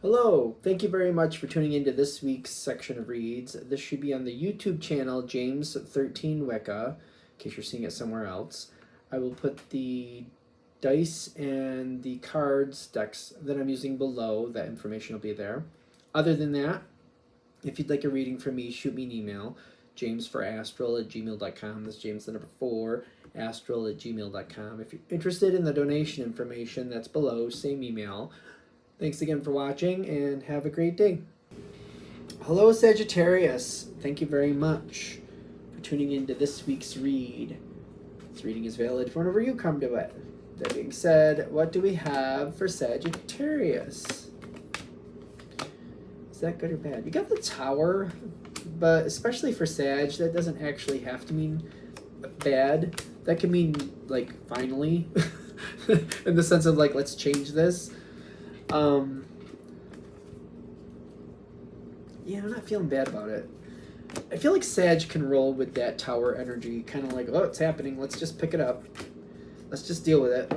Hello, thank you very much for tuning into this week's section of reads. This should be on the YouTube channel James13 Wicca, in case you're seeing it somewhere else. I will put the dice and the cards decks that I'm using below. That information will be there. Other than that, if you'd like a reading from me, shoot me an email, jamesforastral@gmail.com. That's James the number 4, astral@gmail.com. If you're interested in the donation information, that's below, same email. Thanks again for watching, and have a great day. Hello, Sagittarius. Thank you very much for tuning into this week's read. This reading is valid whenever you come to it. That being said, what do we have for Sagittarius? Is that good or bad? You got the Tower, but especially for Sag, that doesn't actually have to mean bad. That can mean, like, finally. In the sense of, like, let's change this. Yeah, I'm not feeling bad about it. I feel like Sag can roll with that Tower energy, kind of like, oh, it's happening, let's just pick it up. Let's just deal with it.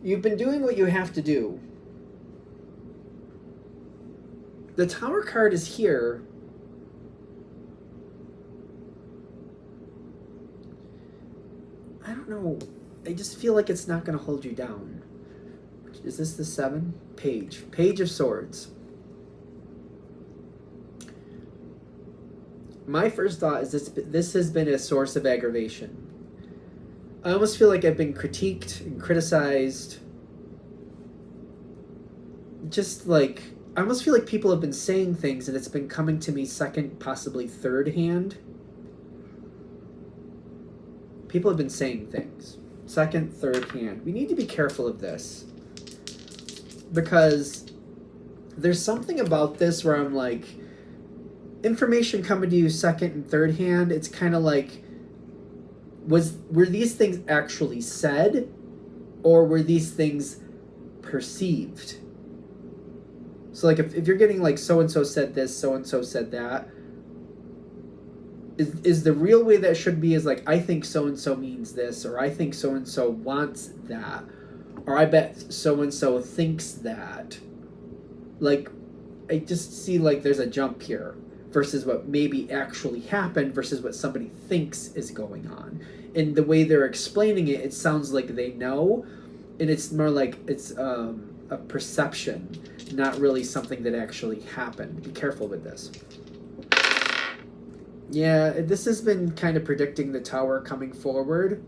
You've been doing what you have to do. The Tower card is here. I don't know. I just feel like it's not going to hold you down. Is this the 7? Page. Page of Swords. My first thought is this has been a source of aggravation. I almost feel like I've been critiqued and criticized. Just like, I almost feel like people have been saying things and it's been coming to me second, possibly third hand. People have been saying things. Second, third hand. We need to be careful of this. Because there's something about this where I'm like, information coming to you second and third hand, it's kind of like, were these things actually said? Or were these things perceived? So like if you're getting like so-and-so said this, so-and-so said that, is the real way that should be is like, I think so-and-so means this, or I think so-and-so wants that, or I bet so-and-so thinks that. Like, I just see like there's a jump here versus what maybe actually happened versus what somebody thinks is going on. And the way they're explaining it, it sounds like they know, and it's more like it's a perception, not really something that actually happened. Be careful with this. Yeah, this has been kind of predicting the Tower coming forward.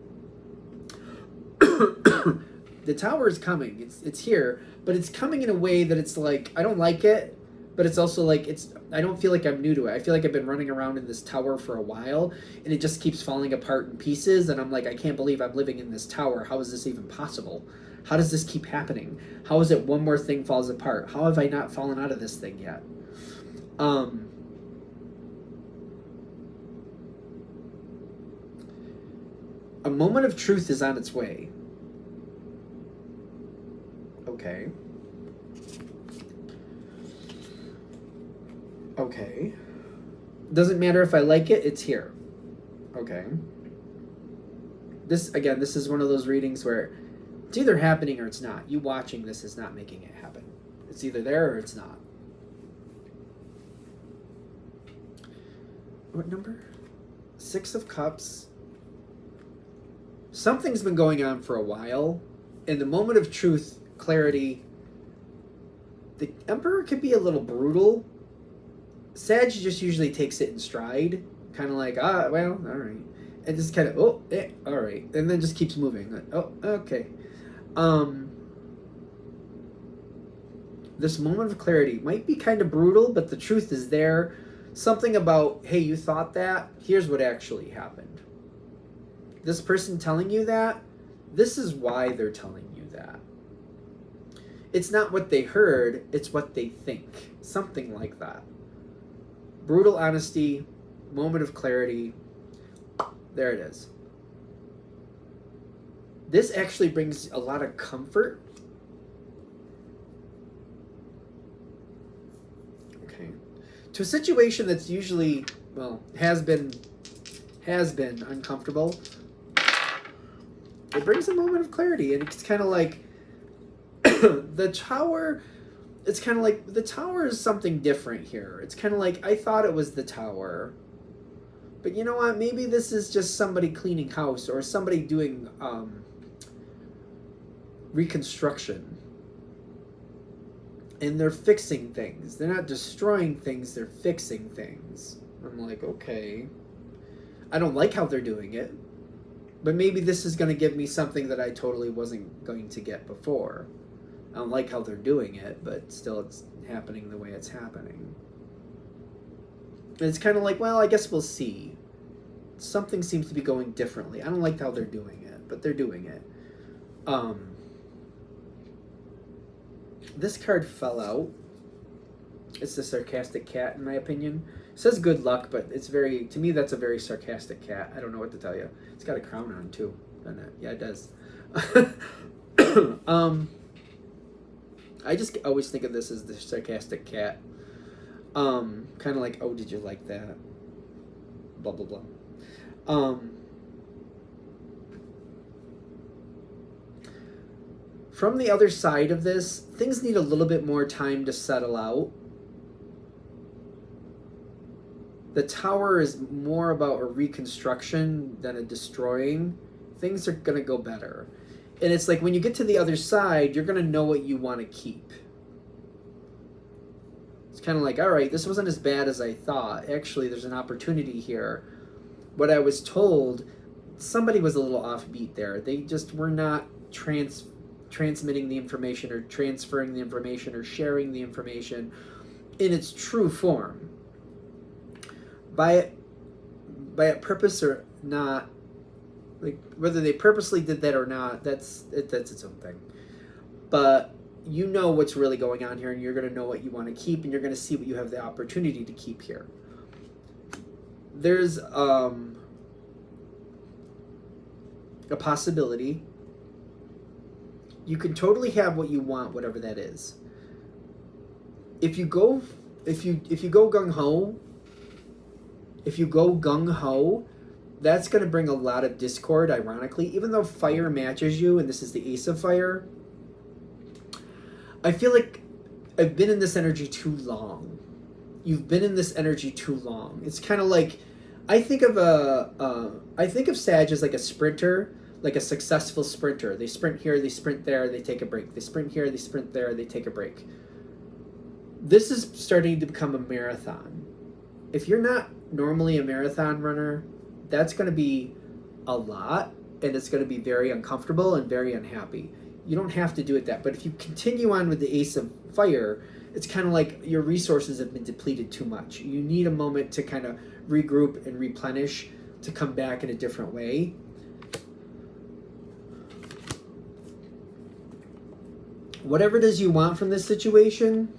The Tower is coming. It's here, but it's coming in a way that it's like, I don't like it, but it's also like, I don't feel like I'm new to it. I feel like I've been running around in this Tower for a while, and it just keeps falling apart in pieces, and I'm like, I can't believe I'm living in this Tower. How is this even possible? How does this keep happening? How is it one more thing falls apart? How have I not fallen out of this thing yet? A moment of truth is on its way. Okay. Okay. Doesn't matter if I like it, it's here. Okay. This, again, this is one of those readings where it's either happening or it's not. You watching this is not making it happen. It's either there or it's not. What number? 6 of Cups. Something's been going on for a while. In the moment of truth, clarity, the Emperor could be a little brutal. Sag just usually takes it in stride. Kind of like, well, all right. And just kind of, all right. And then just keeps moving. Like, oh, okay. This moment of clarity might be kind of brutal, but the truth is there. Something about, hey, you thought that? Here's what actually happened. This person telling you that, this is why they're telling you that. It's not what they heard, it's what they think. Something like that. Brutal honesty, moment of clarity. There it is. This actually brings a lot of comfort. Okay. To a situation that's usually, well, has been uncomfortable. it brings a moment of clarity, and it's kind of like the tower. It's kind of like the tower is something different here. It's kind of like I thought it was the tower, but you know what? Maybe this is just somebody cleaning house or somebody doing reconstruction. And they're fixing things. They're not destroying things, they're fixing things. I'm like, okay. I don't like how they're doing it. But maybe this is going to give me something that I totally wasn't going to get before. I don't like how they're doing it, but still it's happening the way it's happening. And it's kind of like, well, I guess we'll see. Something seems to be going differently. I don't like how they're doing it, but they're doing it. This card fell out. It's the sarcastic cat, in my opinion. It says good luck, but it's very, to me, that's a very sarcastic cat. I don't know what to tell you. It's got a crown on, too, doesn't it? Yeah, it does. I just always think of this as the sarcastic cat. Kind of like, oh, did you like that? Blah, blah, blah. From the other side of this, things need a little bit more time to settle out. The tower is more about a reconstruction than a destroying. Things are going to go better. And it's like when you get to the other side, you're going to know what you want to keep. It's kind of like, all right, this wasn't as bad as I thought. Actually, there's an opportunity here. What I was told, somebody was a little offbeat there. They just were not transmitting the information or transferring the information or sharing the information in its true form. By a purpose or not, like whether they purposely did that or not, that's its own thing. But you know what's really going on here, and you're going to know what you want to keep, and you're going to see what you have the opportunity to keep here. There's a possibility. You can totally have what you want, whatever that is. If you go gung-ho, that's going to bring a lot of discord, ironically. Even though fire matches you, and this is the Ace of Fire, I feel like I've been in this energy too long. You've been in this energy too long. It's kind of like, I think of Sag as like a sprinter, like a successful sprinter. They sprint here, they sprint there, they take a break. They sprint here, they sprint there, they take a break. This is starting to become a marathon. If you're not normally a marathon runner, that's going to be a lot, and it's going to be very uncomfortable and very unhappy. You don't have to do it that, but if you continue on with the Ace of Fire, it's kind of like your resources have been depleted too much. You need a moment to kind of regroup and replenish to come back in a different way. Whatever it is you want from this situation,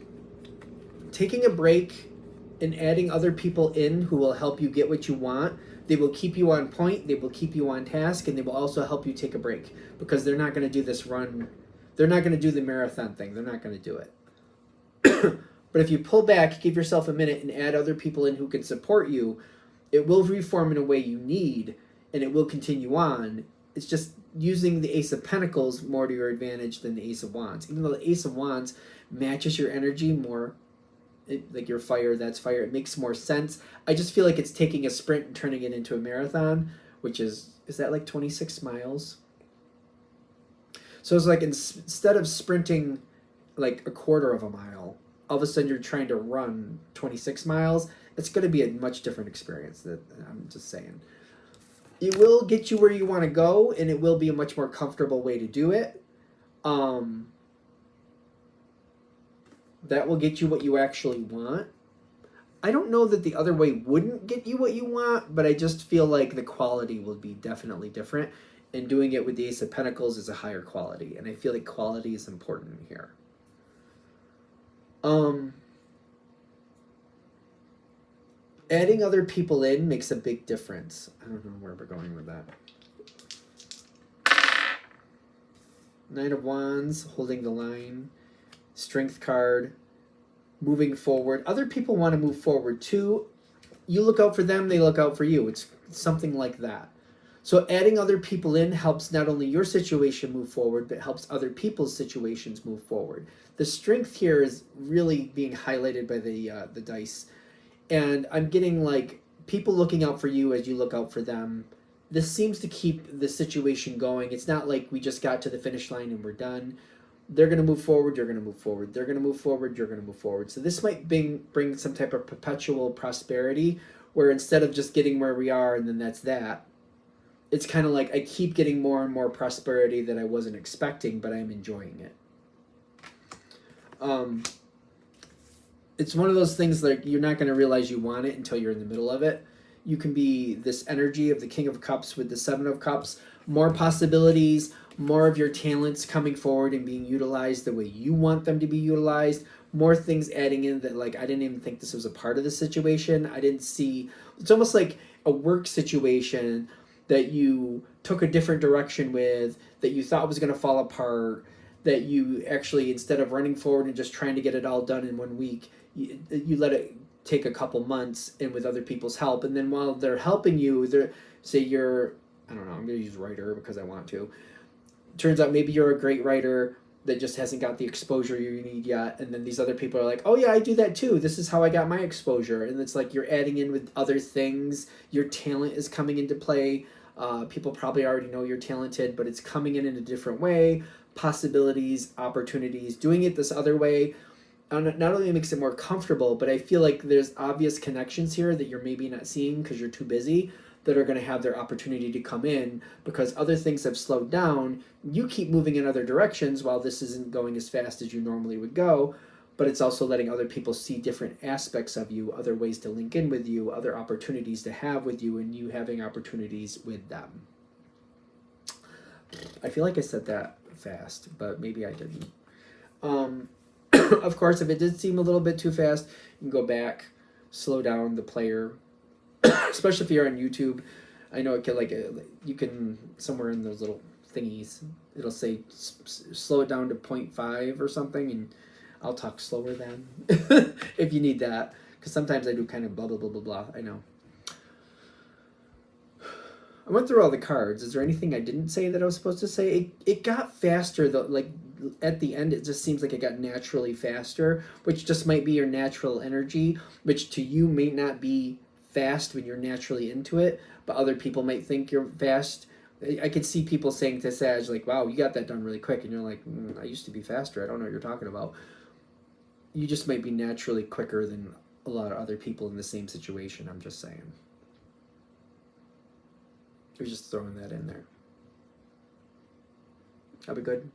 taking a break and adding other people in who will help you get what you want. They will keep you on point, they will keep you on task, and they will also help you take a break, because they're not going to do this run. They're not going to do the marathon thing. They're not going to do it. But if you pull back, give yourself a minute, and add other people in who can support you, it will reform in a way you need, and it will continue on. It's just using the Ace of Pentacles more to your advantage than the Ace of Wands. Even though the Ace of Wands matches your energy more, like your fire, that's fire. It makes more sense. I just feel like it's taking a sprint and turning it into a marathon, which is that like 26 miles? So it's like instead of sprinting like a quarter of a mile, all of a sudden you're trying to run 26 miles. It's going to be a much different experience. That I'm just saying. It will get you where you want to go, and it will be a much more comfortable way to do it. That will get you what you actually want. I don't know that the other way wouldn't get you what you want, but I just feel like the quality will be definitely different. And doing it with the Ace of Pentacles is a higher quality. And I feel like quality is important here. Adding other people in makes a big difference. I don't know where we're going with that. Knight of Wands, holding the line. Strength card, moving forward. Other people want to move forward too. You look out for them, they look out for you. It's something like that. So adding other people in helps not only your situation move forward, but helps other people's situations move forward. The strength here is really being highlighted by the dice, and I'm getting like people looking out for you as you look out for them. This seems to keep the situation going. It's not like we just got to the finish line and we're done. They're going to move forward, you're going to move forward. They're going to move forward, you're going to move forward. So this might bring some type of perpetual prosperity where instead of just getting where we are and then that's that, it's kind of like I keep getting more and more prosperity that I wasn't expecting, but I'm enjoying it. It's one of those things like you're not going to realize you want it until you're in the middle of it. You can be this energy of the King of Cups with the Seven of Cups, more possibilities, more of your talents coming forward and being utilized the way you want them to be utilized, more things adding in that like I didn't even think this was a part of the situation. I didn't see, it's almost like a work situation that you took a different direction with, that you thought was going to fall apart, that you actually, instead of running forward and just trying to get it all done in 1 week, you let it take a couple months and with other people's help. And then while they're helping you, they're, say you're, I don't know, I'm going to use writer because I want to. Turns out maybe you're a great writer that just hasn't got the exposure you need yet. And then these other people are like, oh yeah, I do that too. This is how I got my exposure. And it's like you're adding in with other things. Your talent is coming into play. People probably already know you're talented, but it's coming in a different way. Possibilities, opportunities, doing it this other way not only makes it more comfortable, but I feel like there's obvious connections here that you're maybe not seeing because you're too busy that are going to have their opportunity to come in because other things have slowed down. You keep moving in other directions while this isn't going as fast as you normally would go, but it's also letting other people see different aspects of you, other ways to link in with you, other opportunities to have with you, and you having opportunities with them. I feel like I said that fast, but maybe I didn't. Of course, if it did seem a little bit too fast, you can go back, slow down the player, especially if you're on YouTube. I know it can you can, somewhere in those little thingies, it'll say slow it down to 0.5 or something, and I'll talk slower then if you need that, because sometimes I do kind of blah, blah, blah, blah, blah. I know. I went through all the cards. Is there anything I didn't say that I was supposed to say? It got faster, though. Like, at the end, it just seems like it got naturally faster, which just might be your natural energy, which to you may not be fast when you're naturally into it, but other people might think you're fast. I could see people saying to Sag, like, wow, you got that done really quick. And you're like, I used to be faster. I don't know what you're talking about. You just might be naturally quicker than a lot of other people in the same situation. I'm just saying. We're just throwing that in there. That'll be good.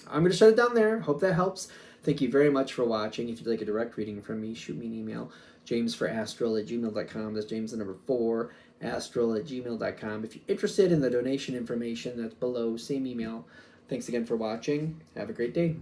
I'm going to shut it down there. Hope that helps. Thank you very much for watching. If you'd like a direct reading from me, shoot me an email. jamesforastral@gmail.com. That's James the number 4, astral@gmail.com. If you're interested in the donation information, that's below. Same email. Thanks again for watching. Have a great day.